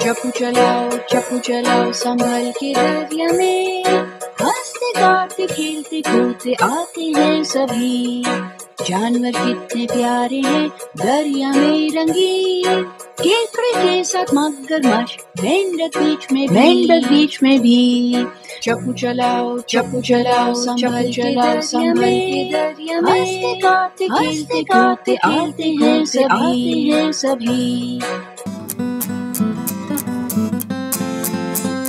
चप्पू चलाओ संभल के दरिया में, हंसते गाते खेलते कूदते आते हैं सभी। जानवर कितने प्यारे हैं दरिया में रंगीन, केकड़े के साथ मगरमच्छ, मेंढक बीच में भी। चप्पू चलाओ संभल के दरिया में, हंसते गाते खेलते कूदते आते हैं सभी।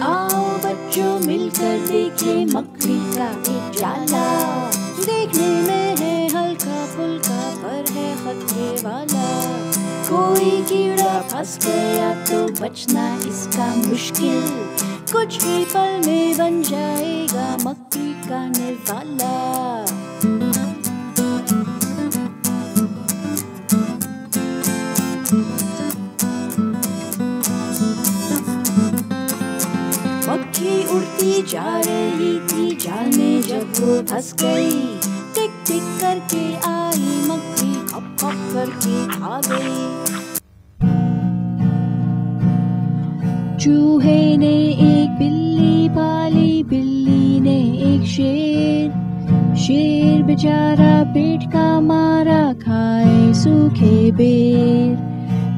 आओ बच्चों मिलकर देखें मकड़ी का एक जाला, देखने में है हल्का फुल्का पर है खतरे वाला। कोई कीड़ा फंस गया तो बचना इसका मुश्किल, कुछ ही पल में बन जाएगा मकड़ी का निवाला। मक्खी उड़ती जा रही थी जाल में जब वो फंस गई, टिक टिक करके आई मक्खी, खप खप करके खा गई। चूहे ने एक बिल्ली पाली, बिल्ली ने एक शेर, शेर बेचारा पेट का मारा खाए सूखे बेर।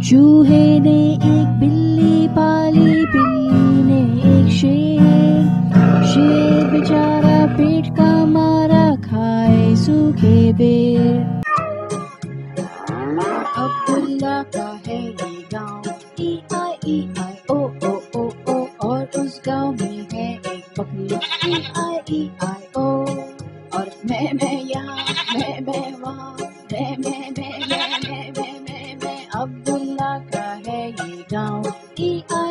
चूहे ने एक बिल्ली पाली, बिल्ली ने एक शेर, शेर बेचारा पेट का मारा खाए सूखे बेर। अब्दुल्ला का है ये गाँव, E-I-E-I-O और उस गाँव में है एक बकरी, E-I-E-I-O और मैं यहाँ, मैं वहाँ, मैं। अब्दुल्ला का है ये गाँव, E-I